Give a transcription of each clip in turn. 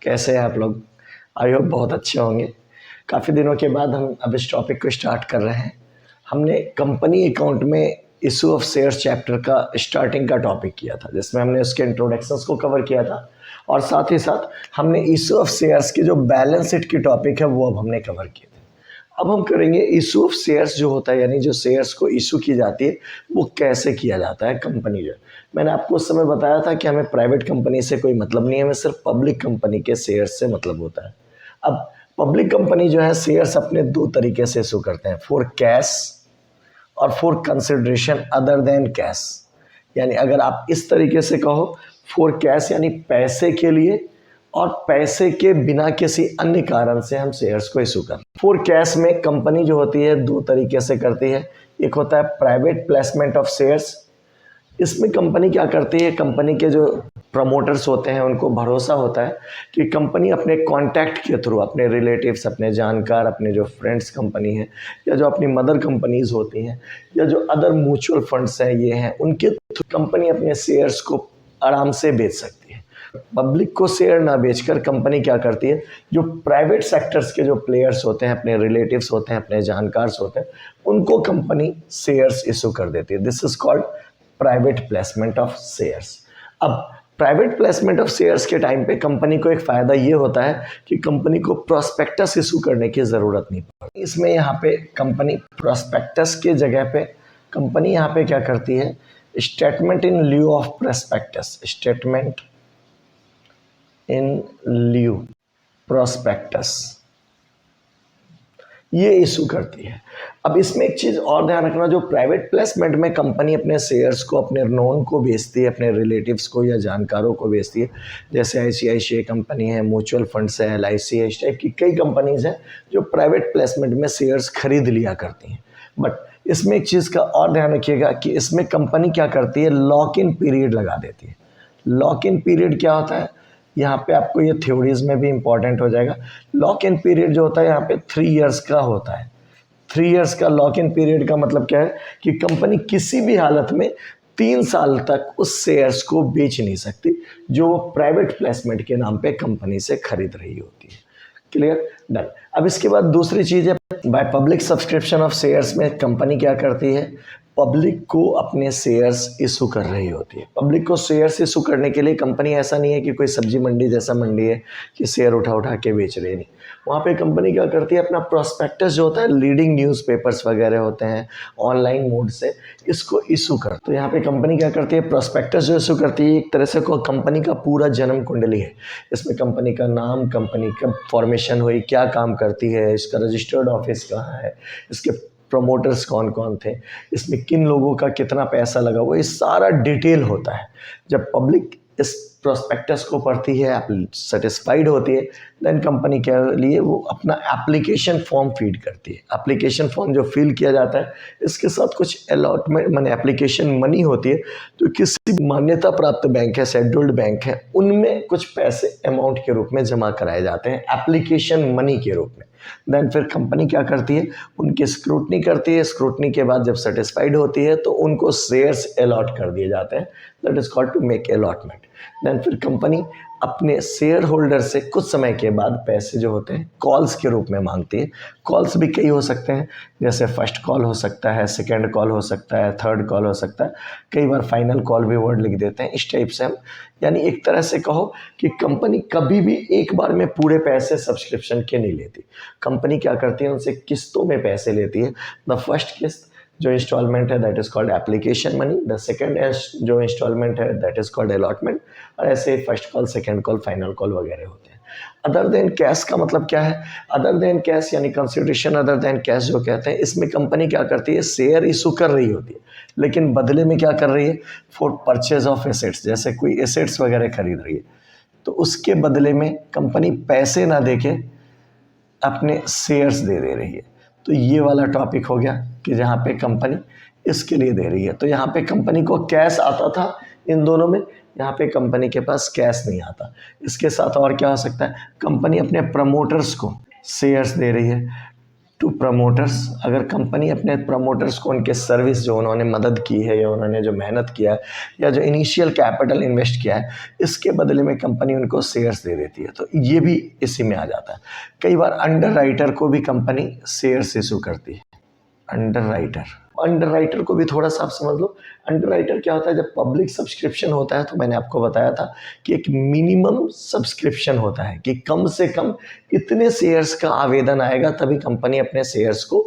कैसे हैं आप लोग? आई होप बहुत अच्छे होंगे। काफ़ी दिनों के बाद हम अब इस टॉपिक को स्टार्ट कर रहे हैं। हमने कंपनी अकाउंट में इशू ऑफ शेयर्स चैप्टर का स्टार्टिंग का टॉपिक किया था, जिसमें हमने उसके इंट्रोडक्शंस को कवर किया था और साथ ही साथ हमने इशू ऑफ शेयर्स की जो बैलेंस शीट की टॉपिक है वो अब हमने कवर किए थे। अब हम करेंगे इशू ऑफ शेयर्स जो होता है, यानी जो शेयर्स को इशू की जाती है वो कैसे किया जाता है। कंपनी जो मैंने आपको उस समय बताया था कि हमें प्राइवेट कंपनी से कोई मतलब नहीं है, हमें सिर्फ पब्लिक कंपनी के शेयर्स से मतलब होता है। अब पब्लिक कंपनी जो है शेयर्स अपने दो तरीके से इशू करते हैं, फॉर कैश और for consideration other than cash. यानी अगर आप इस तरीके से कहो, फॉर कैश यानी पैसे के लिए और पैसे के बिना किसी अन्य कारण से हम शेयर्स को इशू करते हैं। फॉर कैश में कंपनी जो होती है दो तरीके से करती है। एक होता है प्राइवेट प्लेसमेंट ऑफ शेयर्स। इसमें कंपनी क्या करती है, कंपनी के जो प्रमोटर्स होते हैं उनको भरोसा होता है कि कंपनी अपने कॉन्टैक्ट के थ्रू, अपने रिलेटिव्स, अपने जानकार, अपने जो फ्रेंड्स कंपनी है या जो अपनी मदर कंपनीज होती हैं या जो अदर म्यूचुअल फंड्स हैं ये हैं, उनके थ्रू कंपनी अपने शेयर्स को आराम से बेच सकती है। पब्लिक को शेयर ना बेचकर कंपनी क्या करती है, जो प्राइवेट सेक्टर्स के जो प्लेयर्स होते हैं, अपने रिलेटिव्स होते हैं, अपने जानकार होते हैं, उनको कंपनी शेयर्स इशू कर देती है। This is called private placement of shares. अब प्राइवेट प्लेसमेंट ऑफ शेयर्स के टाइम पे कंपनी को एक फ़ायदा ये होता है कि कंपनी को प्रोस्पेक्टस इशू करने की ज़रूरत नहीं पड़ती। इसमें यहाँ पे कंपनी प्रोस्पेक्टस के जगह पे कंपनी यहाँ पे क्या करती है, statement in lieu of prospectus, statement in lieu prospectus, ये इशू करती है। अब इसमें एक चीज़ और ध्यान रखना, जो प्राइवेट प्लेसमेंट में कंपनी अपने शेयर्स को अपने नोन को बेचती है, अपने रिलेटिव्स को या जानकारों को बेचती है, जैसे आईसीआईसीआई कंपनी है, म्यूचुअल फंड्स है, एलआईसी है, इस टाइप की कई कंपनीज हैं जो प्राइवेट प्लेसमेंट में शेयर्स खरीद लिया करती हैं। बट इसमें एक चीज़ का और ध्यान रखिएगा कि इसमें कंपनी क्या करती है, लॉक इन पीरियड लगा देती है। लॉक इन पीरियड क्या होता है, यहाँ पे आपको ये थ्योरीज में भी इंपॉर्टेंट हो जाएगा। लॉक इन पीरियड जो होता है यहाँ पे 3 इयर्स का होता है। 3 इयर्स का लॉक इन पीरियड का मतलब क्या है कि कंपनी किसी भी हालत में 3 साल तक उस शेयर्स को बेच नहीं सकती जो वो प्राइवेट प्लेसमेंट के नाम पे कंपनी से खरीद रही होती है। Clear, done. अब इसके बाद दूसरी चीज़ है, by public subscription of shares में कंपनी क्या करती है, पब्लिक को अपने शेयर्स इशू कर रही होती है। पब्लिक को शेयर्स इशू करने के लिए कंपनी ऐसा नहीं है कि कोई सब्जी मंडी जैसा मंडी है कि शेयर उठा उठा के बेच रही, नहीं। वहाँ पे कंपनी क्या करती है, अपना प्रोस्पेक्टस जो होता है, लीडिंग न्यूज़पेपर्स वगैरह होते हैं, ऑनलाइन मोड से इसको इशू कर। तो यहाँ पे कंपनी क्या करती है, प्रोस्पेक्टस जो इशू करती है एक तरह से कंपनी का पूरा जन्म कुंडली है। इसमें कंपनी का नाम, कंपनी कब फॉर्मेशन हुई, क्या काम करती है, इसका रजिस्टर्ड ऑफिस कहाँ है, इसके प्रमोटर्स कौन कौन थे, इसमें किन लोगों का कितना पैसा लगा हुआ, ये सारा डिटेल होता है। जब पब्लिक इस प्रोस्पेक्टस को पढ़ती है, सेटिस्फाइड होती है, देन कंपनी के लिए वो अपना एप्लीकेशन फॉर्म फीड करती है। एप्लीकेशन फॉर्म जो फिल किया जाता है इसके साथ कुछ अलॉटमेंट माने एप्लीकेशन मनी होती है, तो किसी मान्यता प्राप्त बैंक है, शेड्यूल्ड बैंक है, उनमें कुछ पैसे अमाउंट के रूप में जमा कराए जाते हैं, एप्लीकेशन मनी के रूप में। देन फिर कंपनी क्या करती है, उनकी स्क्रूटनी करती है। स्क्रूटनी के बाद जब सेटिस्फाइड होती है तो उनको शेयर्स अलॉट कर दिए जाते हैं, that is called to make allotment. Then फिर कंपनी अपने शेयर होल्डर से कुछ समय के बाद पैसे जो होते हैं कॉल्स के रूप में मांगती है। कॉल्स भी कई हो सकते हैं, जैसे फर्स्ट कॉल हो सकता है, सेकंड कॉल हो सकता है, थर्ड कॉल हो सकता है, कई बार फाइनल कॉल भी वर्ड लिख देते हैं। इस टाइप से हम, यानी एक तरह से कहो कि कंपनी कभी भी एक बार में पूरे पैसे सब्सक्रिप्शन के नहीं लेती। कंपनी क्या करती है, उनसे किस्तों में पैसे लेती है। द फर्स्ट किस्त जो इंस्टॉलमेंट है that is called application money, the second जो इंस्टॉलमेंट है दैट इज कॉल्ड अलॉटमेंट, और ऐसे first call, second call, final call वगैरह होते हैं। अदर देन कैश का मतलब क्या है, अदर देन कैश यानी कंसिडरेशन अदर देन कैश जो कहते हैं, इसमें कंपनी क्या करती है, शेयर इशू कर रही होती है लेकिन बदले में क्या कर रही है, फॉर परचेज ऑफ एसेट्स, जैसे कोई एसेट्स वगैरह खरीद रही है तो उसके बदले में कंपनी पैसे ना देके अपने शेयर्स दे रही है। तो ये वाला टॉपिक हो गया कि जहाँ पे कंपनी इसके लिए दे रही है। तो यहाँ पे कंपनी को कैश आता था इन दोनों में, यहाँ पे कंपनी के पास कैश नहीं आता। इसके साथ और क्या हो सकता है, कंपनी अपने प्रमोटर्स को शेयर्स दे रही है। टू प्रमोटर्स, अगर कंपनी अपने प्रमोटर्स को उनके सर्विस जो उन्होंने मदद की है या उन्होंने जो मेहनत किया है या जो इनिशियल कैपिटल इन्वेस्ट किया है, इसके बदले में कंपनी उनको शेयर्स दे देती है, तो ये भी इसी में आ जाता है। कई बार अंडर राइटर को भी कंपनी शेयर्स इशू करती है। अंडर राइटर को भी थोड़ा सा आप समझ लो। अंडर राइटर क्या होता है, जब पब्लिक सब्सक्रिप्शन होता है तो मैंने आपको बताया था कि एक मिनिमम सब्सक्रिप्शन होता है कि कम से कम इतने शेयर्स का आवेदन आएगा तभी कंपनी अपने शेयर्स को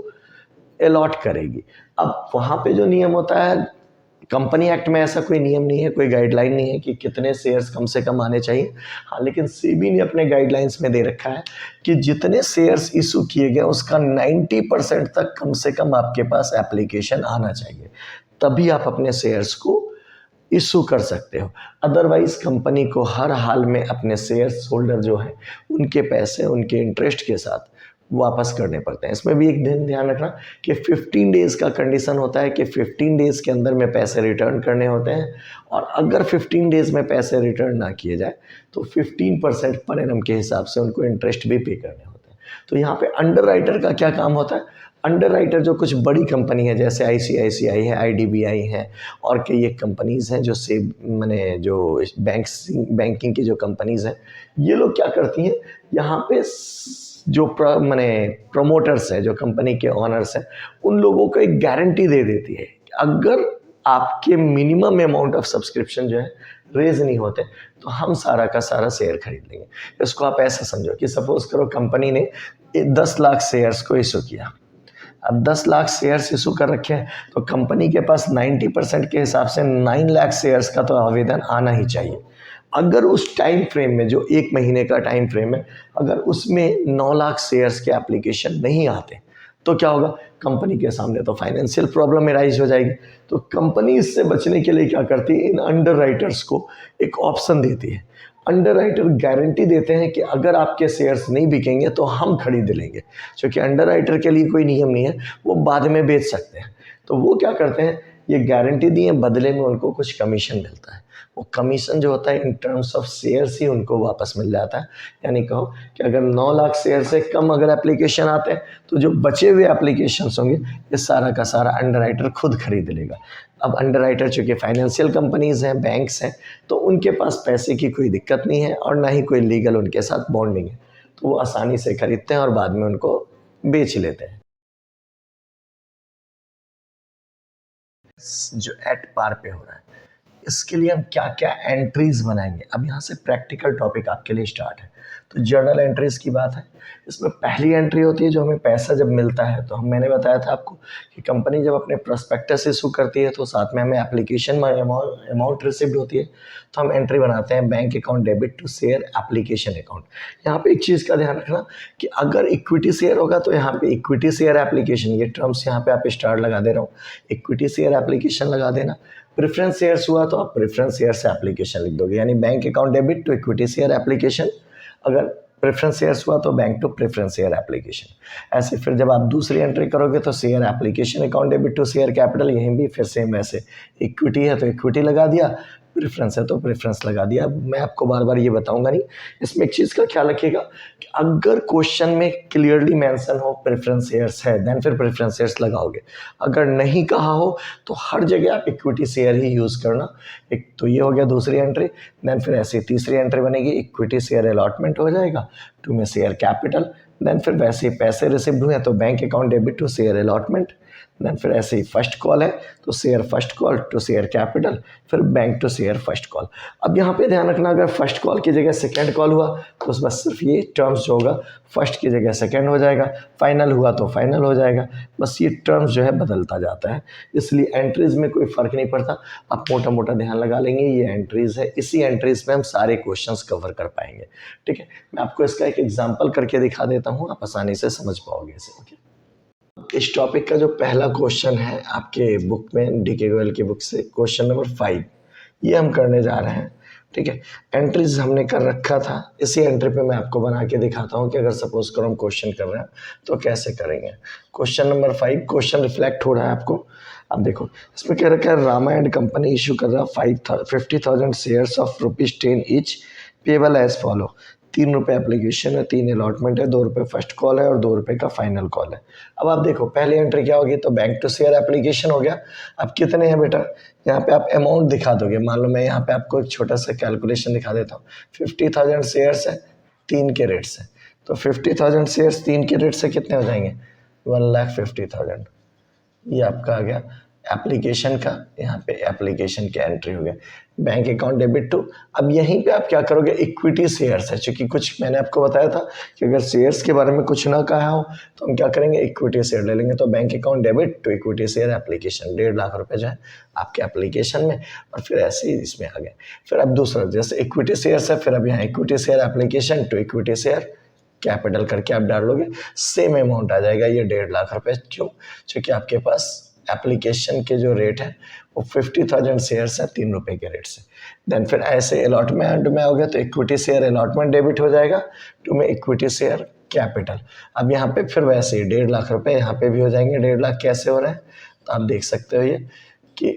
अलॉट करेगी। अब वहाँ पे जो नियम होता है, कंपनी एक्ट में ऐसा कोई नियम नहीं है, कोई गाइडलाइन नहीं है कि कितने शेयर्स कम से कम आने चाहिए। हाँ, लेकिन सेबी ने अपने गाइडलाइंस में दे रखा है कि जितने शेयर्स इशू किए गए उसका 90% तक कम से कम आपके पास एप्लीकेशन आना चाहिए, तभी आप अपने शेयर्स को इशू कर सकते हो। अदरवाइज कंपनी को हर हाल में अपने शेयर्स होल्डर जो हैं उनके पैसे उनके इंटरेस्ट के साथ वापस करने पड़ते हैं। इसमें भी एक दिन ध्यान रखना कि 15 डेज़ का कंडीशन होता है कि 15 डेज़ के अंदर में पैसे रिटर्न करने होते हैं, और अगर 15 डेज़ में पैसे रिटर्न ना किए जाए तो 15% पर एनम के हिसाब से उनको इंटरेस्ट भी पे करने होते हैं। तो यहाँ पे अंडर राइटर का क्या काम होता है, अंडर राइटर जो कुछ बड़ी कंपनी है जैसे ICICI है, IDBI है और कई एक कंपनीज़ हैं जो से मैंने जो बैंकिंग की जो कंपनीज़ हैं, ये लोग क्या करती हैं, यहाँ पे जो मैंने प्रमोटर्स हैं, जो कंपनी के ऑनर्स हैं, उन लोगों को एक गारंटी दे देती है कि अगर आपके मिनिमम अमाउंट ऑफ सब्सक्रिप्शन जो है रेज नहीं होते तो हम सारा का सारा शेयर खरीद लेंगे। इसको आप ऐसा समझो कि सपोज करो कंपनी ने 10 लाख शेयर्स को इशू किया। अब 10 लाख शेयर्स इशू कर रखे हैं तो कंपनी के पास 90% के हिसाब से 9 लाख शेयर्स का तो आवेदन आना ही चाहिए। अगर उस टाइम फ्रेम में जो 1 महीने का टाइम फ्रेम है, अगर उसमें 9 लाख शेयर्स के एप्लीकेशन नहीं आते तो क्या होगा, कंपनी के सामने तो फाइनेंशियल प्रॉब्लम राइज हो जाएगी। तो कंपनी इससे बचने के लिए क्या करती है, इन अंडर राइटर्स को एक ऑप्शन देती है। अंडर राइटर गारंटी देते हैं कि अगर आपके शेयर्स नहीं बिकेंगे तो हम खरीद लेंगे, क्योंकि अंडर राइटर के लिए कोई नियम नहीं है, वो बाद में बेच सकते हैं। तो वो क्या करते हैं, ये गारंटी दिए, बदले में उनको कुछ कमीशन मिलता है। वो कमीशन जो होता है इन टर्म्स ऑफ शेयर्स ही उनको वापस मिल जाता है। यानी कहो कि अगर 9 लाख शेयर से कम अगर एप्लीकेशन आते हैं तो जो बचे हुए एप्लीकेशन होंगे ये सारा का सारा अंडर राइटर खुद खरीद लेगा। अब अंडर राइटर चूँकि फाइनेंशियल कंपनीज़ हैं, बैंक्स हैं, तो उनके पास पैसे की कोई दिक्कत नहीं है और ना ही कोई लीगल उनके साथ बॉन्डिंग है, तो वो आसानी से खरीदते हैं और बाद में उनको बेच लेते हैं। जो एट पार पे हो रहा है, इसके लिए हम क्या क्या एंट्रीज बनाएंगे। अब यहाँ से प्रैक्टिकल टॉपिक आपके लिए स्टार्ट है। तो जर्नल एंट्रीज की बात है, इसमें पहली एंट्री होती है जो हमें पैसा जब मिलता है, तो मैंने बताया था आपको कि कंपनी जब अपने प्रोस्पेक्टस इशू करती है तो साथ में हमें एप्लीकेशन में अमाउंट रिसिव्ड होती है, तो हम एंट्री बनाते हैं bank account debit to share application account. यहाँ पे एक चीज़ का ध्यान रखना कि अगर इक्विटी शेयर होगा तो यहाँ पे इक्विटी शेयर एप्लीकेशन, ये टर्म्स यहाँ पे आप स्टार लगा दे रहा हूँ, इक्विटी शेयर एप्लीकेशन लगा देना। प्रेफरेंस शेयर्स हुआ तो आप प्रेफरेंस शेयर्स एप्लीकेशन लिख दोगे, यानी bank account debit to equity share application. अगर प्रेफरेंस शेयर्स हुआ तो bank to preference share application. ऐसे फिर जब आप दूसरी एंट्री करोगे तो share application account debit to share capital, यहीं भी फिर सेम वैसे इक्विटी है तो इक्विटी लगा दिया, प्रेफरेंस है तो प्रेफरेंस लगा दिया। मैं आपको बार बार ये बताऊंगा नहीं, इसमें एक चीज़ का ख्याल रखिएगा कि अगर क्वेश्चन में क्लियरली मेंशन हो प्रेफरेंस शेयर्स है देन फिर प्रेफरेंस शेयर्स लगाओगे, अगर नहीं कहा हो तो हर जगह आप इक्विटी शेयर ही यूज़ करना। एक तो ये हो गया दूसरी एंट्री। देन फिर ऐसे तीसरी एंट्री बनेगी, इक्विटी शेयर अलॉटमेंट हो जाएगा, टू में शेयर कैपिटल। देन फिर वैसे ही पैसे रिसिव्ड हुए तो bank account debit to share allotment. Then फिर ऐसे ही फर्स्ट कॉल है तो share first call to share capital, फिर bank to share first call. अब यहाँ पे ध्यान रखना, अगर फर्स्ट कॉल की जगह सेकंड कॉल हुआ तो बस सिर्फ ये टर्म्स जो होगा फर्स्ट की जगह सेकंड हो जाएगा, फाइनल हुआ तो फाइनल हो जाएगा, बस ये टर्म्स जो है बदलता जाता है। इसलिए एंट्रीज में कोई फ़र्क नहीं पड़ता, आप मोटा मोटा ध्यान लगा लेंगे ये एंट्रीज है, इसी एंट्रीज में हम सारे क्वेश्चंस कवर कर पाएंगे। ठीक है, मैं आपको इसका एक एग्जाम्पल करके दिखा देता हूँ, आप आसानी से समझ पाओगे इसे। ओके, इस टॉपिक का जो पहला क्वेश्चन है आपके बुक में, डीके गोयल की बुक से, क्वेश्चन नंबर 5 ये हम करने जा रहे हैं। ठीक है, एंट्रीज हमने कर रखा था, इसी एंट्री पे मैं आपको बना के दिखाता हूँ कि अगर सपोज करो हम क्वेश्चन कर रहे हैं तो कैसे करेंगे। क्वेश्चन नंबर 5, क्वेश्चन रिफ्लेक्ट हो रहा है आपको। अब देखो इसमें कह रखा है रामा एंड कंपनी इशू कर रहा है 50,000 shares of ₹10 each payable as follow. ₹3 application है, 3 अलॉटमेंट है, ₹2 फर्स्ट कॉल है और ₹2 का फाइनल कॉल है। अब आप देखो पहली एंट्री क्या होगी, तो बैंक टू शेयर एप्लीकेशन हो गया। अब कितने हैं बेटा, यहाँ पे आप अमाउंट दिखा दोगे। मान लो मैं यहाँ पे आपको एक छोटा सा कैलकुलेशन दिखा देता हूँ। 50,000 शेयर्स है, 3 के रेट से, तो 50,000 शेयर्स 3 के रेट से कितने हो जाएंगे, 1,50,000। ये आपका आ गया एप्लीकेशन का, यहाँ पे एप्लीकेशन की एंट्री हो गया। बैंक अकाउंट डेबिट टू, अब यहीं पे आप क्या करोगे, इक्विटी शेयर्स है, क्योंकि कुछ मैंने आपको बताया था कि अगर शेयर्स के बारे में कुछ ना कहा हो तो हम क्या करेंगे, इक्विटी शेयर ले लेंगे। तो bank account debit to equity share application, 1.5 lakh रुपए जो है आपके एप्लीकेशन में, और फिर ऐसे ही इसमें आ गए। फिर अब दूसरा जैसे इक्विटी शेयर्स है, फिर अब यहाँ equity share application to equity share capital करके आप डाल लोगे, सेम अमाउंट आ जाएगा, ये 1.5 लाख रुपए। क्यों, क्योंकि आपके पास एप्लीकेशन के जो रेट है वो 50,000 शेयर्स है, ₹3 के रेट से। देन फिर ऐसे अलॉटमेंट में हो गया तो इक्विटी शेयर अलॉटमेंट डेबिट हो जाएगा टू में इक्विटी शेयर कैपिटल। अब यहाँ पे फिर वैसे ही 1.5 लाख रुपए यहाँ पे भी हो जाएंगे। 1.5 लाख कैसे हो रहे हैं, तो आप देख सकते हो ये कि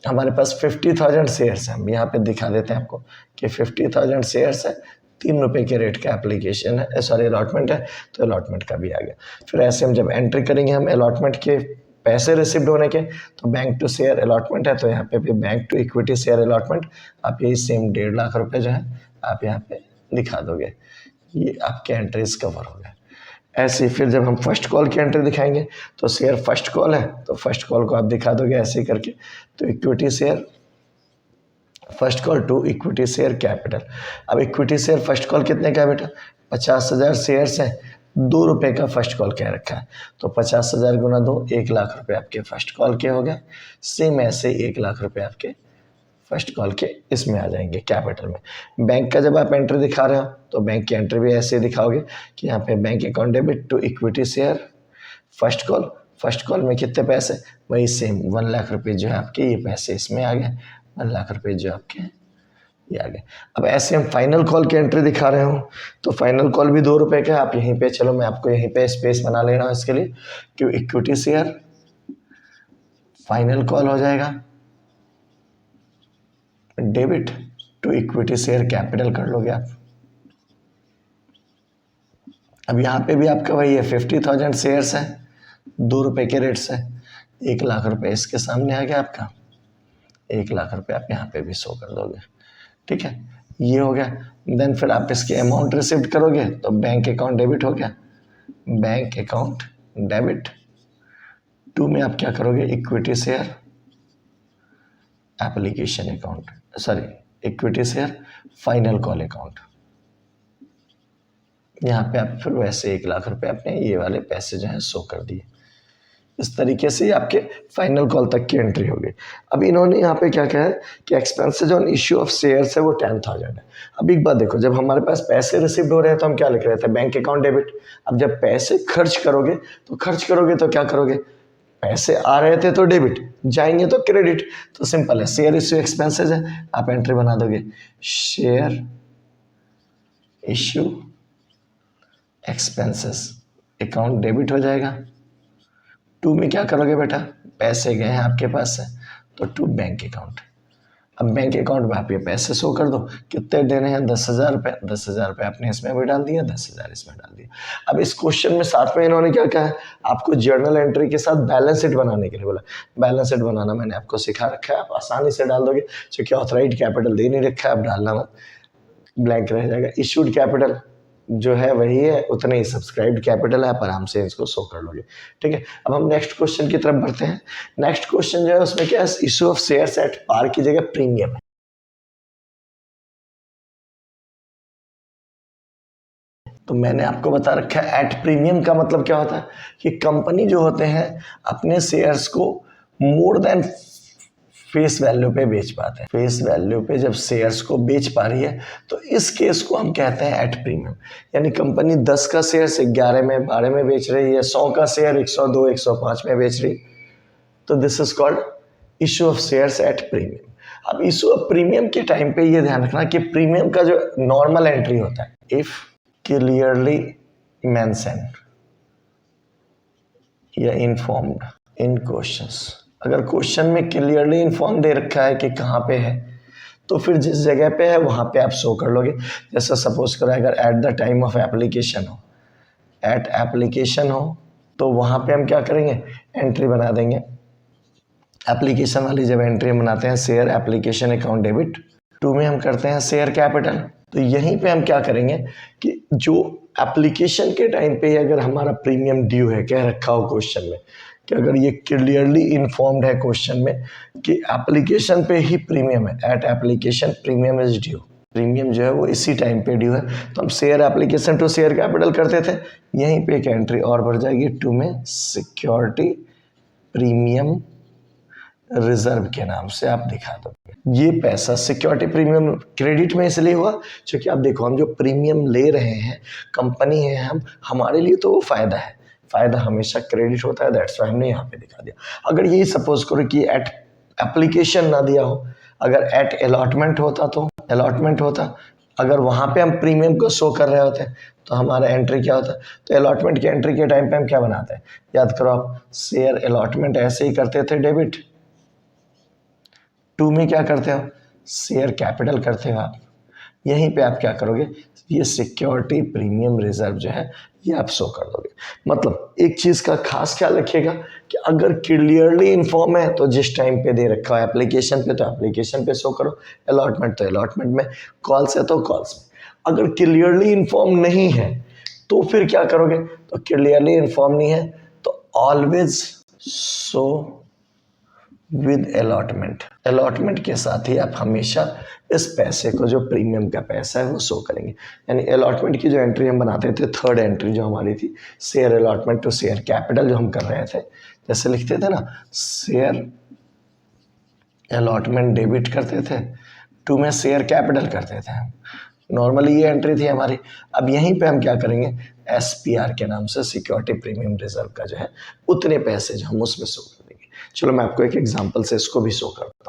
हमारे पास 50,000 शेयर्स हैं। हम यहाँ पे दिखा देते हैं आपको कि 50,000 शेयर्स है, ₹3 के रेट का एप्लीकेशन है, सॉरी अलॉटमेंट है, तो अलॉटमेंट का भी आ गया। फिर ऐसे हम जब एंट्री करेंगे हम अलॉटमेंट के पैसे रिसिव्ड होने के, तो बैंक टू शेयर अलॉटमेंट है, तो यहाँ पे भी bank to equity share allotment, आप यही सेम 1.5 लाख रुपए जो है आप यहाँ पे दिखा दोगे। ये आपके एंट्रीज कवर हो गए। ऐसे ही फिर जब हम फर्स्ट कॉल की एंट्री दिखाएंगे तो शेयर फर्स्ट कॉल है, तो फर्स्ट कॉल को आप दिखा दोगे ऐसे ही करके, तो equity share first call to equity share capital. अब इक्विटी शेयर फर्स्ट कॉल कितने का है बेटा, 50,000 शेयर्स हैं, ₹2 का फर्स्ट कॉल कह रखा है, तो 50,000 गुना 2, 1 लाख रुपए आपके फर्स्ट कॉल के हो गए। सेम ऐसे 1 लाख रुपए आपके फर्स्ट कॉल के इसमें आ जाएंगे कैपिटल में। बैंक का जब आप एंट्री दिखा रहे हो तो बैंक की एंट्री भी ऐसे दिखाओगे कि यहाँ पे bank account debit to equity share first call में कितने पैसे, वही सेम 1 लाख रुपए जो है आपके ये पैसे इसमें आ गए, 1 लाख रुपए जो आपके ये आ गए। अब ऐसे हम फाइनल कॉल की एंट्री दिखा रहे हो तो फाइनल कॉल भी ₹2 का है। आप यहीं पे चलो मैं आपको यहीं पे स्पेस बना ले रहा हूँ इसके लिए कि इक्विटी शेयर फाइनल कॉल हो जाएगा debit to equity share capital कर लोगे आप। अब यहाँ पे भी आपका वही है, 50,000 शेयर्स है, ₹2 के रेट से 1 लाख रुपए इसके सामने आ गया आपका, 1 लाख रुपए आप यहाँ पे भी शो कर दोगे। ठीक है, ये हो गया। देन फिर आप इसके अमाउंट रिसीव करोगे तो बैंक अकाउंट डेबिट हो गया, बैंक अकाउंट डेबिट टू में आप क्या करोगे, equity share application account, sorry equity share final call account. यहाँ पे आप फिर वैसे 1 लाख रुपए अपने ये वाले पैसे जो हैं शो कर दिए। इस तरीके से आपके फाइनल कॉल तक की एंट्री हो गई। अब इन्होंने यहाँ पे क्या कहा है कि expenses on issue of shares है वो 10,000 है। अब एक बात देखो, जब हमारे पास पैसे रिसीव हो रहे हैं तो हम क्या लिख रहे थे, बैंक अकाउंट डेबिट। अब जब पैसे खर्च करोगे तो क्या करोगे, पैसे आ रहे थे तो डेबिट, जाएंगे तो क्रेडिट। तो सिंपल है, शेयर इश्यू एक्सपेंसेज है, आप एंट्री बना दोगे share issue expenses account debit हो जाएगा। टू में क्या करोगे बेटा, पैसे गए हैं आपके पास से तो टू बैंक अकाउंट। अब बैंक अकाउंट में आप ये पैसे शो कर दो, कितने देने हैं, 10,000 रुपये। 10,000 रुपये आपने इसमें भी डाल दिया, 10,000 इसमें डाल दिया। अब इस क्वेश्चन में साथ में इन्होंने क्या कहा है, आपको जर्नल एंट्री के साथ बैलेंस शीट बनाने के लिए बोला। बैलेंस शीट बनाना मैंने आपको सिखा रखा है, आप आसानी से डाल दोगे, क्योंकि ऑथराइज्ड कैपिटल दे नहीं रखा है, आप डालना मत, ब्लैंक रह जाएगा। इशूड कैपिटल जो है वही है, उतने ही सब्सक्राइब्ड कैपिटल है, आप आराम से इसको शो कर लोगे। ठीक है, अब हम नेक्स्ट क्वेश्चन की तरफ बढ़ते हैं। नेक्स्ट क्वेश्चन जो है उसमें क्या है, issue of shares at par की जगह प्रीमियम है। तो मैंने आपको बता रखा है एट प्रीमियम का मतलब क्या होता है कि कंपनी जो होते हैं अपने शेयर्स को मोर देन फेस वैल्यू पे बेच पाते हैं। फेस वैल्यू पे जब शेयर्स को बेच पा रही है तो इस केस को हम कहते हैं एट प्रीमियम। यानी कंपनी 10 का शेयर 11 में 12 में बेच रही है, 100 का शेयर 102 105 में बेच रही, तो this is called issue of shares at premium. अब इशू ऑफ प्रीमियम के टाइम पे ये ध्यान रखना कि प्रीमियम का जो नॉर्मल एंट्री होता है, इफ क्लियरली मेंशन्ड या इन्फॉर्म्ड इन क्वेश्चंस, अगर क्वेश्चन में क्लियरली इन्फॉर्म दे रखा है कि कहाँ पे है तो फिर जिस जगह पे है वहाँ पे आप शो कर लोगे। जैसे सपोज करो अगर at the time of application हो, एट एप्लीकेशन हो, तो वहाँ पे हम क्या करेंगे, एंट्री बना देंगे। एप्लीकेशन वाली जब एंट्री बनाते हैं share application account debit, to में हम करते हैं शेयर कैपिटल। तो यहीं पे हम क्या करेंगे कि जो एप्लीकेशन के टाइम पे अगर हमारा प्रीमियम ड्यू है, कह रखा हो क्वेश्चन में कि अगर ये क्लियरली इन्फॉर्म्ड है क्वेश्चन में कि एप्लीकेशन पे ही प्रीमियम है, at application premium is due, premium जो है वो इसी टाइम पे ड्यू है, तो हम share application to share capital करते थे। यहीं पे एक एंट्री और बढ़ जाएगी, टू में सिक्योरिटी प्रीमियम रिजर्व के नाम से आप दिखा दो। ये पैसा सिक्योरिटी प्रीमियम क्रेडिट में इसलिए हुआ क्योंकि आप देखो हम जो प्रीमियम ले रहे हैं, कंपनी है हम, हमारे लिए तो वो फायदा है, फायदा हमेशा क्रेडिट होता है, दैट्स व्हाई हमने यहाँ पे दिखा दिया। अगर यही सपोज करो कि एट एप्लीकेशन ना दिया हो, अगर एट अलॉटमेंट होता तो अलॉटमेंट होता, अगर वहाँ पे हम प्रीमियम को शो कर रहे होते तो हमारा एंट्री क्या होता। तो अलॉटमेंट की एंट्री के टाइम पे हम क्या बनाते हैं, याद करो आप, शेयर अलॉटमेंट ऐसे ही करते थे डेबिट, टू में क्या करते हो, शेयर कैपिटल करते हो आप। यहीं पे आप क्या करोगे, ये सिक्योरिटी प्रीमियम रिजर्व जो है ये आप शो कर दोगे। मतलब एक चीज़ का खास ख्याल रखिएगा कि अगर क्लियरली इन्फॉर्म है तो जिस टाइम पे दे रखा है एप्लीकेशन पे तो एप्लीकेशन पे शो करो, अलॉटमेंट तो अलॉटमेंट में, कॉल्स है तो कॉल्स में। अगर क्लियरली इन्फॉर्म नहीं है तो फिर क्या करोगे, तो क्लियरली इन्फॉर्म नहीं है तो always show with allotment, allotment के साथ ही आप हमेशा इस पैसे को, जो प्रीमियम का पैसा है वो शो करेंगे। यानी अलॉटमेंट की जो एंट्री हम बनाते थे, थर्ड एंट्री जो हमारी थी, share allotment to share capital जो हम कर रहे थे, जैसे लिखते थे ना, शेयर अलॉटमेंट डेबिट करते थे, टू में शेयर कैपिटल करते थे, नॉर्मली ये एंट्री थी हमारी। अब यहीं पे हम क्या करेंगे, SPR के नाम से सिक्योरिटी प्रीमियम रिजर्व का जो है उतने पैसे जो हम उसमें शो कर देंगे। चलो मैं आपको एक एग्जांपल से इसको भी शो करता हूँ।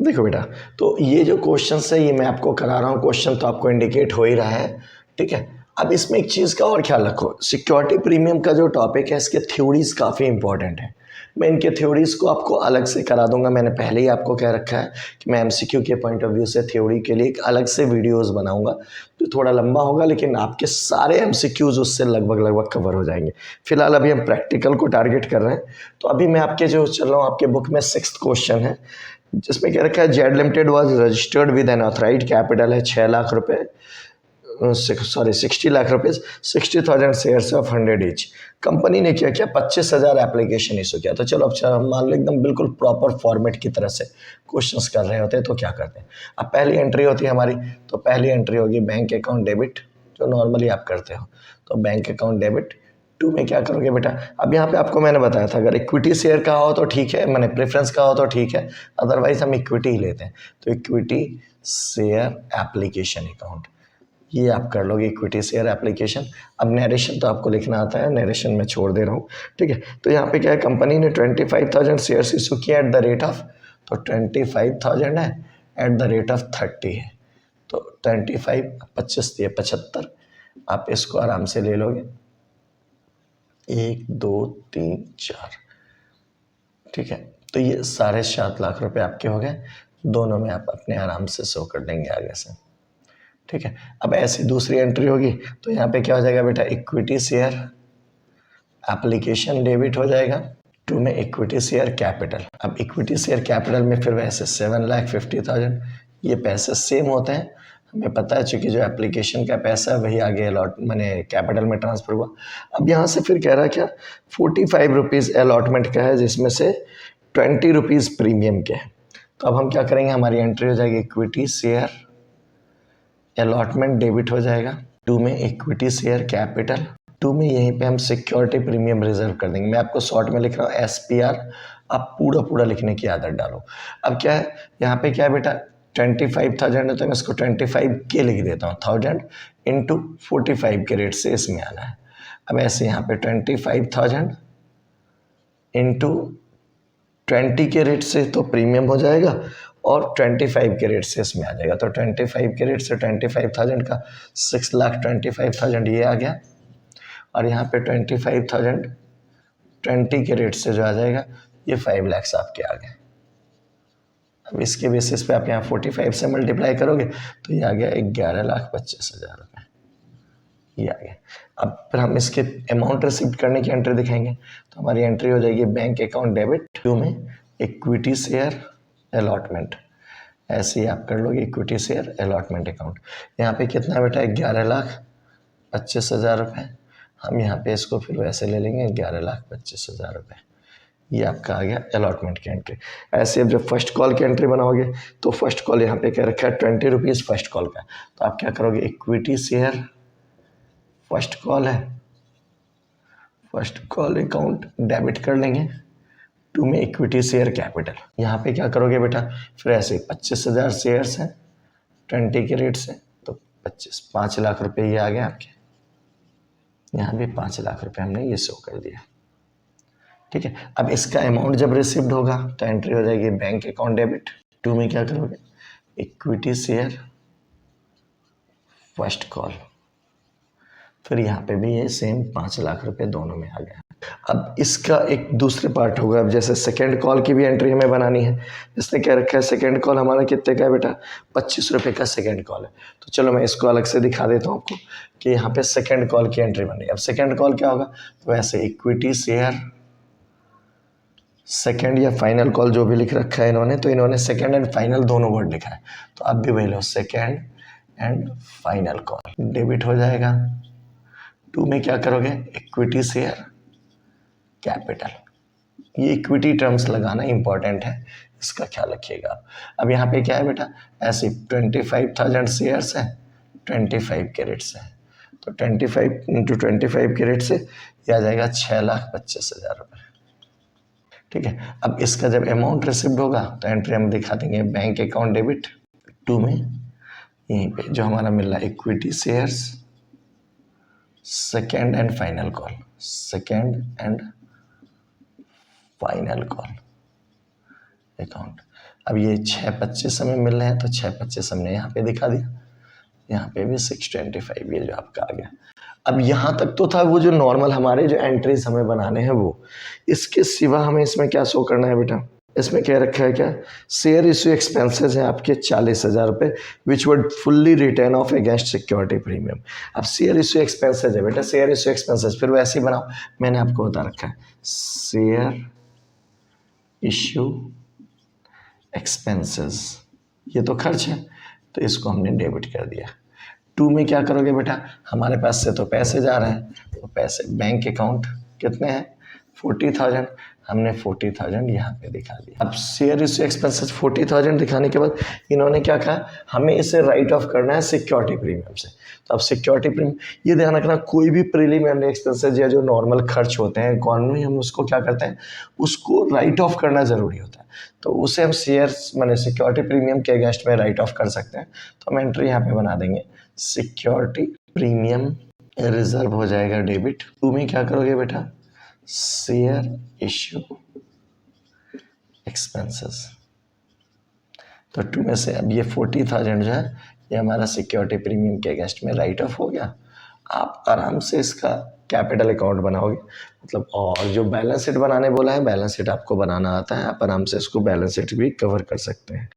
देखो बेटा, तो ये जो क्वेश्चन है ये मैं आपको करा रहा हूँ, क्वेश्चन तो आपको इंडिकेट हो ही रहा है, ठीक है। अब इसमें एक चीज़ का और ख्याल रखो, सिक्योरिटी प्रीमियम का जो टॉपिक है इसके थ्योरीज काफ़ी इंपॉर्टेंट है। मैं इनके थ्योरीज को आपको अलग से करा दूंगा, मैंने पहले ही आपको कह रखा है कि मैं MCQ के पॉइंट ऑफ व्यू से थ्योरी के लिए एक अलग से वीडियोस बनाऊंगा, तो थोड़ा लंबा होगा लेकिन आपके सारे MCQs उससे लगभग कवर हो जाएंगे। फिलहाल अभी हम प्रैक्टिकल को टारगेट कर रहे हैं, तो अभी मैं आपके जो चल रहा हूँ, आपके बुक में 6th क्वेश्चन है जिसमें कह रखा है Z limited was registered with N authorised capital है 6 लाख रुपए, 60 lakh rupees, 60,000 shares of 100 each. Company ने क्या किया, 25,000 एप्लीकेशन इशू किया। तो चलो अब मान लो एकदम बिल्कुल प्रॉपर फॉर्मेट की तरह से क्वेश्चंस कर रहे होते हैं तो क्या करते हैं। अब पहली एंट्री होती है हमारी, तो पहली एंट्री होगी बैंक अकाउंट डेबिट, जो नॉर्मली आप करते हो, तो बैंक अकाउंट डेबिट। टू में क्या करोगे बेटा, अब यहाँ पे आपको मैंने बताया था अगर इक्विटी शेयर का हो तो ठीक है, मैंने प्रेफरेंस का हो तो ठीक है, अदरवाइज हम इक्विटी ही लेते हैं। तो इक्विटी शेयर एप्लीकेशन अकाउंट, ये आप कर लोगे, इक्विटी शेयर एप्लीकेशन। अब नरेशन तो आपको लिखना आता है, नरेशन में छोड़ दे रहा हूँ, ठीक है। तो यहाँ पे क्या है, कंपनी ने 25,000 शेयर्स इशू किया एट द रेट ऑफ, तो 25,000 है एट द रेट ऑफ 30 है, तो 25 25 दिए 75, आप इसको आराम से ले लोगे, 1 2 3 4, ठीक है। तो ये 7.5 लाख रुपए आपके हो गए, दोनों में आप अपने आराम से शो कर देंगे आगे से, ठीक है। अब ऐसी दूसरी एंट्री होगी तो यहाँ पे क्या हो जाएगा बेटा, इक्विटी शेयर एप्लीकेशन डेबिट हो जाएगा, टू में इक्विटी शेयर कैपिटल। अब इक्विटी शेयर कैपिटल में फिर वैसे 7,50,000, ये पैसे सेम होते हैं, हमें पता है चूंकि जो एप्लीकेशन का पैसा है वही आगे अलॉट मैंने कैपिटल में ट्रांसफर हुआ। अब यहाँ से फिर कह रहा है क्या, 45 रुपीज़ अलॉटमेंट का है जिसमें से 20 रुपीज़ प्रीमियम के हैं। तो अब हम क्या करेंगे, हमारी एंट्री हो जाएगी इक्विटी शेयर अलॉटमेंट डेबिट हो जाएगा, टू में इक्विटी शेयर कैपिटल, टू में यहीं पे हम सिक्योरिटी प्रीमियम रिजर्व कर देंगे। मैं आपको शॉर्ट में लिख रहा हूँ SPR, आप पूरा लिखने की आदत डालो। अब क्या है यहाँ पे, क्या है बेटा, 25,000 है तो मैं इसको 25 के लिख देता हूँ, 1000 इंटू 45 के रेट से इसमें आना है। अब ऐसे यहाँ पे 25,000 इंटू 20 के रेट से तो प्रीमियम हो जाएगा और 25 के रेट से इसमें आ जाएगा, तो 25 के रेट से 25,000 का 6,25,000 ये आ गया, और यहाँ पे 25,000 20 के रेट से जो आ जाएगा ये 5 लाख आपके आ गए। अब इसके बेसिस पे आप यहाँ 45 से मल्टीप्लाई करोगे तो ये आ गया 11,25,000 रुपये, ये आ गया। अब फिर हम इसके अमाउंट रिसीव करने की एंट्री दिखाएंगे, तो हमारी एंट्री हो जाएगी बैंक अकाउंट डेबिट टू में इक्विटी शेयर अलॉटमेंट, ऐसे ही आप कर लोगे इक्विटी शेयर अलॉटमेंट अकाउंट। यहाँ पे कितना बेटा 11,25,000 रुपये, हम यहाँ पे इसको फिर वैसे ले लेंगे 11,25,000 रुपये, ये आपका आ गया अलॉटमेंट की एंट्री। ऐसे अब जब फर्स्ट कॉल की एंट्री बनाओगे तो फर्स्ट कॉल यहाँ पे क्या रखा है 20 रुपीज़ फर्स्ट कॉल का, तो आप क्या करोगे इक्विटी शेयर फर्स्ट कॉल है, फर्स्ट कॉल अकाउंट डेबिट कर लेंगे टू में इक्विटी शेयर कैपिटल। यहाँ पे क्या करोगे बेटा फिर ऐसे 25,000 शेयर्स हैं 20 के रेट से, तो 5 लाख रुपए ये आ गए आपके, यहाँ भी 5 लाख रुपए हमने ये शो कर दिया, ठीक है। अब इसका अमाउंट जब रिसीव्ड होगा तो एंट्री हो जाएगी बैंक अकाउंट डेबिट टू में क्या करोगे इक्विटी शेयर फर्स्ट कॉल, फिर यहाँ पे भी ये सेम 5 लाख रुपए दोनों में आ गया। अब इसका एक दूसरे पार्ट होगा, अब जैसे सेकेंड कॉल की भी एंट्री हमें बनानी है। इसने क्या रखा है सेकेंड कॉल हमारा कितने का है बेटा 25 रुपये का सेकेंड कॉल है, तो चलो मैं इसको अलग से दिखा देता हूँ आपको कि यहाँ पे सेकेंड कॉल की एंट्री बन रही है। अब सेकेंड कॉल क्या होगा, तो वैसे इक्विटी शेयर सेकेंड या फाइनल कॉल जो भी लिख रखा है इन्होंने, तो इन्होंने सेकेंड एंड फाइनल दोनों वर्ड लिखा है, तो आप भी वही लो second and final call debit हो जाएगा टू में क्या करोगे इक्विटी शेयर कैपिटल। ये इक्विटी टर्म्स लगाना इंपॉर्टेंट है, इसका ख्याल रखिएगा आप। अब यहाँ पे क्या है बेटा ऐसे 25,000 शेयर्स हैं 25 के रेट से, तो 25 इंटू 25 के रेट से ये आ जाएगा 6,25,000 रुपये, ठीक है। अब इसका जब अमाउंट रिसिव्ड होगा तो एंट्री हम दिखा देंगे बैंक अकाउंट डेबिट टू में यहीं पे जो हमारा मिल रहा है equity shares second and final call, second and final call account. अब ये 6,25 हमें मिल रहे हैं, तो 6,25 हमने यहाँ पे दिखा दिया, यहाँ पे भी 625 ये जो आपका आ गया। अब यहाँ तक तो था वो जो नॉर्मल हमारे जो एंट्रीज हमें बनाने हैं वो, इसके सिवा हमें इसमें क्या शो करना है बेटा, इसमें क्या रखा है क्या शेयर इश्यू एक्सपेंसेस हैं आपके 40,000 रुपये which would fully return of against security premium. अब शेयर इश्यू एक्सपेंसेस है बेटा, शेयर इश्यू एक्सपेंसेस फिर वैसे ही बनाओ, मैंने आपको बता रखा है शेयर इश्यू एक्सपेंसेस, ये तो खर्च है तो इसको हमने डेबिट कर दिया। टू में क्या करोगे बेटा हमारे पास से तो पैसे जा रहे हैं, तो पैसे बैंक अकाउंट कितने हैं 40,000, हमने 40,000 यहाँ पे दिखा दिया। अब शेयर इश्यू एक्सपेंसेस 40,000 दिखाने के बाद इन्होंने क्या कहा हमें इसे राइट ऑफ करना है सिक्योरिटी प्रीमियम से। तो अब सिक्योरिटी प्रीमियम ये ध्यान रखना कोई भी प्रीलिमिनरी एक्सपेंसेस या जो नॉर्मल खर्च होते हैं इकॉनमी हम उसको क्या करते हैं उसको राइट ऑफ करना ज़रूरी होता है, तो उसे हम शेयर्स मैंने सिक्योरिटी प्रीमियम के अगेंस्ट में राइट ऑफ कर सकते हैं। तो हम एंट्री यहाँ पे बना देंगे सिक्योरिटी प्रीमियम रिजर्व हो जाएगा डेबिट। टू में क्या करोगे बेटा शेयर इश्यू एक्सपेंसेस, तो टू में से अब ये 40,000 जो है ये हमारा सिक्योरिटी प्रीमियम के अगेंस्ट में राइट ऑफ हो गया। आप आराम से इसका कैपिटल अकाउंट बनाओगे, मतलब और जो बैलेंस शीट बनाने बोला है बैलेंस शीट आपको बनाना आता है, आप आराम से इसको बैलेंस शीट भी कवर कर सकते हैं।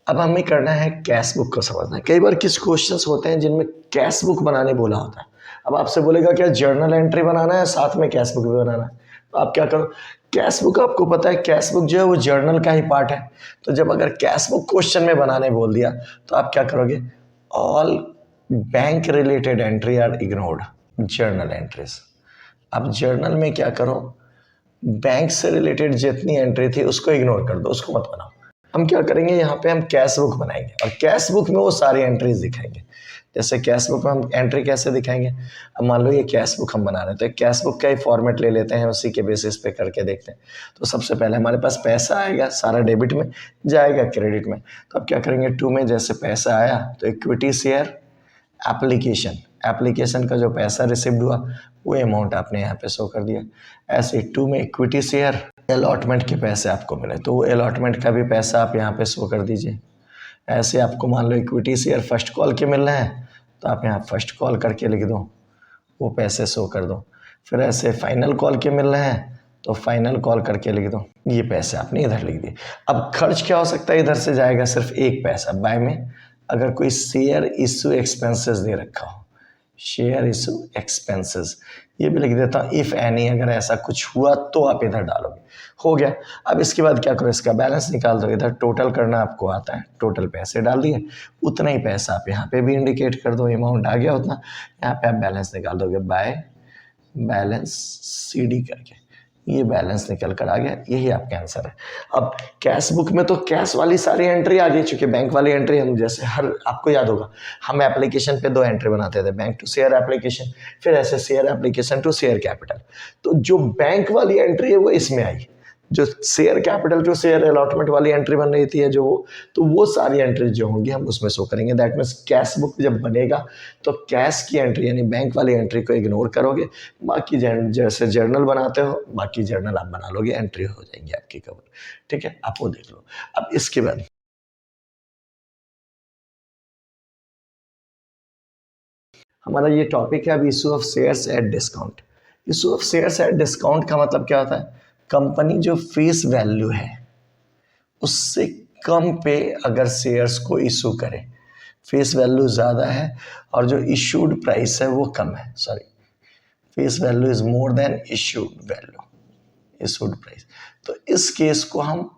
अब हमें करना है कैश बुक को समझना है। कई बार कुछ क्वेश्चंस होते हैं जिनमें कैश बुक बनाने बोला होता है, अब आपसे बोलेगा क्या जर्नल एंट्री बनाना है साथ में कैश बुक भी बनाना है, तो आप क्या करो कैश बुक आपको पता है कैश बुक जो है वो जर्नल का ही पार्ट है, तो जब अगर कैश बुक क्वेश्चन में बनाने बोल दिया तो आप क्या करोगे all bank related entry are ignored journal entries. अब जर्नल में क्या करो बैंक से रिलेटेड जितनी एंट्री थी उसको इग्नोर कर दो, उसको मत बनाओ। हम क्या करेंगे यहाँ पे हम कैश बुक बनाएंगे और कैश बुक में वो सारी एंट्रीज दिखाएंगे। जैसे कैश बुक में हम एंट्री कैसे दिखाएंगे, अब मान लो ये कैश बुक हम बना रहे हैं तो कैश बुक का ही फॉर्मेट ले लेते हैं, उसी के बेसिस पे करके देखते हैं। तो सबसे पहले हमारे पास पैसा आएगा, सारा डेबिट में जाएगा क्रेडिट में, तो अब क्या करेंगे टू में जैसे पैसा आया तो इक्विटी शेयर एप्लीकेशन का जो पैसा रिसीव्ड हुआ वो अमाउंट आपने यहाँ पे शो कर दिया। ऐसे टू में इक्विटी शेयर अलॉटमेंट के पैसे आपको मिले तो वो अलॉटमेंट का भी पैसा आप यहाँ पे शो कर दीजिए। ऐसे आपको मान लो इक्विटी शेयर फर्स्ट कॉल के मिल रहे हैं तो आप यहाँ फर्स्ट कॉल करके लिख दो, वो पैसे शो कर दो। फिर ऐसे फाइनल कॉल के मिल रहे हैं तो फाइनल कॉल करके लिख दो, ये पैसे आपने इधर लिख दिए। अब खर्च क्या हो सकता है, इधर से जाएगा सिर्फ 1 पैसा। बाय में अगर कोई शेयर इशू एक्सपेंसेस दे रखा हो, शेयर इशू एक्सपेंसेस, ये भी लिख देता हूँ। इफ़ एनी, अगर ऐसा कुछ हुआ तो आप इधर डालोगे। हो गया। अब इसके बाद क्या करो, इसका बैलेंस निकाल दो। इधर टोटल करना आपको आता है, टोटल पैसे डाल दिए, उतना ही पैसा आप यहाँ पे भी इंडिकेट कर दो, अमाउंट आ गया उतना। यहाँ पे आप बैलेंस निकाल दोगे बाय बैलेंस CD करके, ये बैलेंस निकल कर आ गया। यही आपका आंसर है। अब कैश बुक में तो कैश वाली सारी एंट्री आ गई, चूंकि बैंक वाली एंट्री हम जैसे हर, आपको याद होगा हम एप्लीकेशन पे 2 एंट्री बनाते थे, बैंक टू शेयर एप्लीकेशन, फिर ऐसे share application to share capital. तो जो बैंक वाली एंट्री है वो इसमें आई, जो share capital to share allotment वाली एंट्री बन रही थी जो, तो वो सारी एंट्री जो होंगी हम उसमें शो करेंगे। दैट मीन्स कैश बुक जब बनेगा तो कैश की एंट्री यानी बैंक वाली एंट्री को इग्नोर करोगे, बाकी जैसे जर्नल बनाते हो बाकी जर्नल आप बना लोगे, एंट्री हो जाएंगी आपकी कवर। ठीक है, आप वो देख लो। अब इसके बाद हमारा ये टॉपिक है अब issue of shares at discount. Issue of shares at discount का मतलब क्या होता है, कंपनी जो फेस वैल्यू है उससे कम पे अगर शेयर्स को इशू करे, फेस वैल्यू ज़्यादा है और जो इशूड प्राइस है वो कम है, sorry, face value is more than issued value, issued price, तो इस केस को हम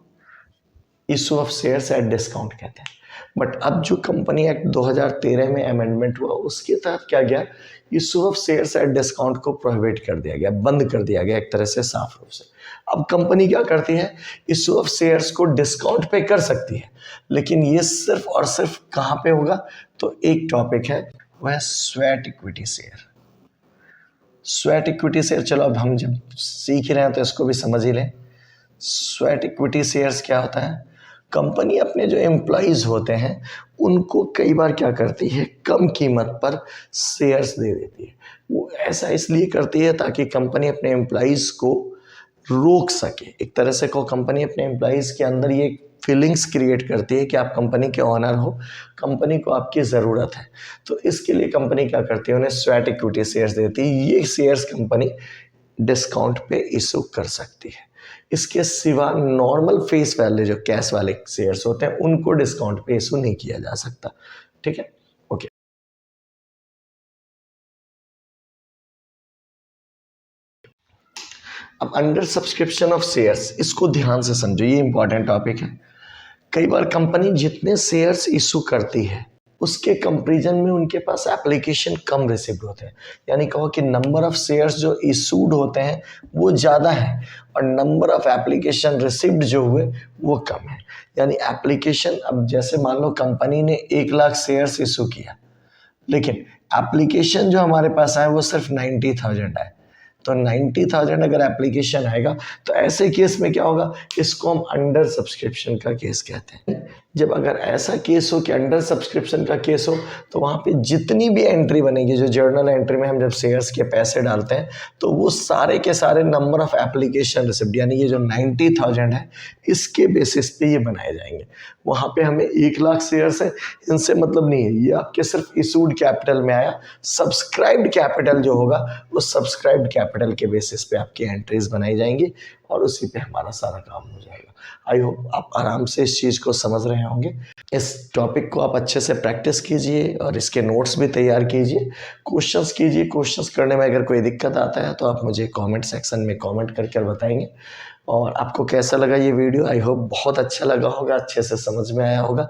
issue of shares at discount कहते हैं। बट अब जो कंपनी एक्ट 2013 में अमेंडमेंट हुआ उसके तहत क्या गया, issue of shares at discount को प्रोहिबिट कर दिया गया, बंद कर दिया गया एक तरह से साफ रूप से। अब कंपनी क्या करती है, इशू ऑफ शेयर्स को डिस्काउंट पे कर सकती है, लेकिन ये सिर्फ और सिर्फ कहाँ पे होगा, तो एक टॉपिक है वह sweat equity share. Sweat equity share, चलो अब हम जब सीख ही रहे हैं तो इसको भी समझ ही लें। स्वेट इक्विटी शेयर्स क्या होता है, कंपनी अपने जो एम्प्लॉयज़ होते हैं उनको कई बार क्या करती है, कम कीमत पर शेयर्स दे देती है। वो ऐसा इसलिए करती है ताकि कंपनी अपने एम्प्लॉयज़ को रोक सके, एक तरह से को कंपनी अपने एम्प्लॉयज़ के अंदर ये फीलिंग्स क्रिएट करती है कि आप कंपनी के ओनर हो, कंपनी को आपकी ज़रूरत है। तो इसके लिए कंपनी क्या करती है, उन्हें स्वेट इक्विटी शेयर्स देती है। ये शेयर्स कंपनी डिस्काउंट पे इशू कर सकती है। इसके सिवा नॉर्मल फेस वैल्यू जो कैश वाले शेयर्स होते हैं उनको डिस्काउंट पे इशू नहीं किया जा सकता। ठीक है, ओके। अब अंडर सब्सक्रिप्शन ऑफ शेयर्स, इसको ध्यान से समझो, ये इंपॉर्टेंट टॉपिक है। कई बार कंपनी जितने शेयर्स इशू करती है उसके कंपेरिजन में उनके पास एप्लीकेशन कम रिसीव्ड होते हैं, यानी कहो कि नंबर ऑफ शेयर्स जो इशूड होते हैं वो ज़्यादा है और नंबर ऑफ एप्लीकेशन रिसीव्ड जो हुए वो कम है। यानी एप्लीकेशन, अब जैसे मान लो कंपनी ने 1 लाख शेयर्स इशू किया, लेकिन एप्लीकेशन जो हमारे पास आए वो सिर्फ 90,000 आए, तो 90,000 अगर एप्लीकेशन आएगा तो ऐसे केस में क्या होगा, इसको हम अंडर सब्सक्रिप्शन का केस कहते हैं। जब अगर ऐसा केस हो कि अंडर सब्सक्रिप्शन का केस हो तो वहाँ पे जितनी भी एंट्री बनेगी, जो जर्नल एंट्री में हम जब शेयर्स के पैसे डालते हैं तो वो सारे के सारे नंबर ऑफ एप्लीकेशन रिसिप्ट, यानी ये जो 90,000 है इसके बेसिस पे ये बनाए जाएंगे। वहाँ पे हमें 1 लाख शेयर्स है, इनसे मतलब नहीं है, ये आपके सिर्फ इशूड कैपिटल में आया। सब्सक्राइब्ड कैपिटल जो होगा वो सब्सक्राइब्ड कैपिटल के बेसिस पे आपकी एंट्रीज बनाई जाएंगी और उसी पे हमारा सारा काम हो जाएगा। आई होप आप आराम से इस चीज़ को समझ रहे होंगे। इस टॉपिक को आप अच्छे से प्रैक्टिस कीजिए और इसके नोट्स भी तैयार कीजिए, क्वेश्चंस कीजिए। क्वेश्चंस करने में अगर कोई दिक्कत आता है तो आप मुझे कमेंट सेक्शन में कमेंट करके बताएंगे। और आपको कैसा लगा ये वीडियो, आई होप बहुत अच्छा लगा होगा, अच्छे से समझ में आया होगा।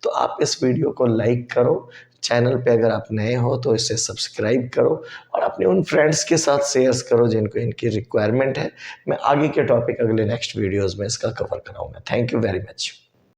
तो आप इस वीडियो को लाइक करो, चैनल पे अगर आप नए हो तो इसे सब्सक्राइब करो और अपने उन फ्रेंड्स के साथ शेयर करो जिनको इनकी रिक्वायरमेंट है। मैं आगे के टॉपिक अगले नेक्स्ट वीडियोज़ में इसका कवर कराऊंगा। Thank you very much.